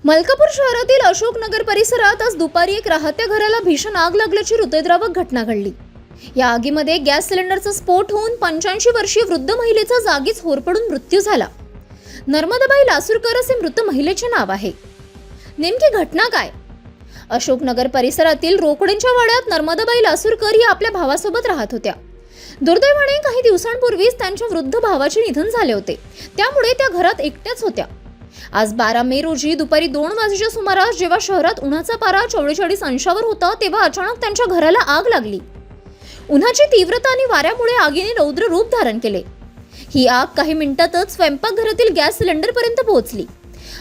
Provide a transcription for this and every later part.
मलकापूर शहरातील अशोकनगर परिसरात आज दुपारी एक राहत्या घराला भीषण आग लागल्याची हृदयद्रावक घटना घडली। या आगीमध्ये गॅस सिलेंडरचा स्फोट होऊन 85 वर्षीय वृद्ध महिलेचा जागीच होरपळून मृत्यू झाला। नर्मदाबाई लासूरकर असे मृत महिलेचे नाव आहे। नेमकी घटना काय? अशोकनगर परिसरातील रोकडेंच्या वाड्यात नर्मदाबाई लासूरकर या आपल्या भावासोबत राहत होत्या। दुर्दैवाने काही दिवसांपूर्वीच त्यांच्या वृद्ध भावाचे निधन झाले होते, त्यामुळे त्या घरात एकट्याच होत्या। आज 12 मे रोजी दुपारी 2 वाजेच्या सुमारास जेव्हा शहरात उन्हाचा पारा 44 अंशावर होता, तेव्हा अचानक त्यांच्या घराला आग लागली। उन्हाची तीव्रता आणि वाऱ्यामुळे आगीने रौद्र रूप धारण केले। ही आग काही मिनिटातच स्वयंपाकघरातील गॅस सिलेंडरपर्यंत पोहोचली।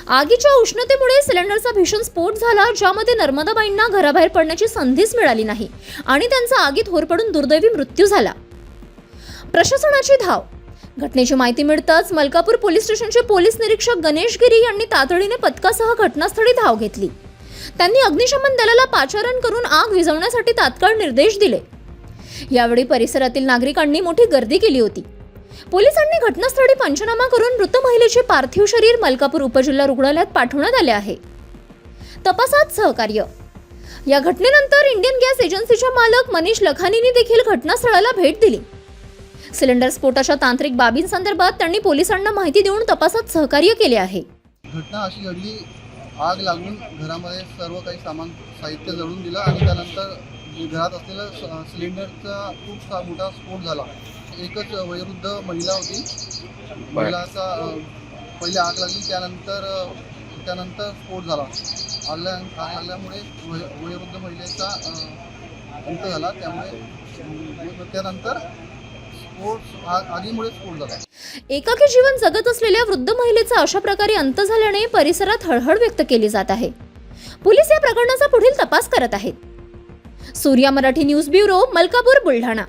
आगीच्या उष्णतेमुळे सिलेंडरचा भीषण स्फोट झाला, ज्यामध्ये नर्मदाबाईंना घराबाहेर पडण्याची संधीच मिळाली नाही आणि त्यांचा आगीत होरपळून दुर्दैवी मृत्यू झाला। प्रशासनाची धाव। घटनेची माहिती मिळताच मलकापूर पोलीस स्टेशनचे पोलीस निरीक्षक गणेश गिरी यांनी तातडीने पथकासह घटनास्थळी धाव घेतली। त्यांनी अग्निशमन दलाला पाचारण करून आग विझवण्यासाठी तात्काळ निर्देश दिले। यावेळी परिसरातील नागरिकांनी मोठी गर्दी केली होती। पोलिसांनी घटनास्थळी पंचनामा करून मृत महिलेचे पार्थिव शरीर मलकापूर उपजिल्हा रुग्णालयात पाठवण्यात आले आहे। तपासात सहकार्य। या घटनेनंतर इंडियन गॅस एजन्सीच्या मालक मनीष लखानींनी देखील घटनास्थळाला भेट दिली। सिलेंडर स्फोटाच्या तांत्रिक बाबींसंदर्भात त्यांनी पोलिसांना माहिती देऊन तपासात सहकार्य केले आहे। घटना अशी घडली, आग लागून घरामध्ये सर्व काही साहित्य जळून दिलं आणि त्यानंतर घरात असलेला सिलेंडरचा खूप मोठा स्फोट झाला। एकच वयोवृद्ध महिला होती। महिलाचा पहिले आग लागली, त्यानंतर स्फोट झाला। आग लागल्यामुळे वयोवृद्ध महिलेचा अंत झाला, त्यामुळे त्यानंतर आगीमुळे स्फोट झाला। एकाकी जीवन जगत असलेल्या वृद्ध महिलेचा अशा प्रकारे अंत झाल्याने परिसरात हळहळ व्यक्त केली जात आहे। पोलीस या प्रकरणाचा पुढील तपास करत आहेत। Surya Marathi news bureau, Malkapur, Buldhana.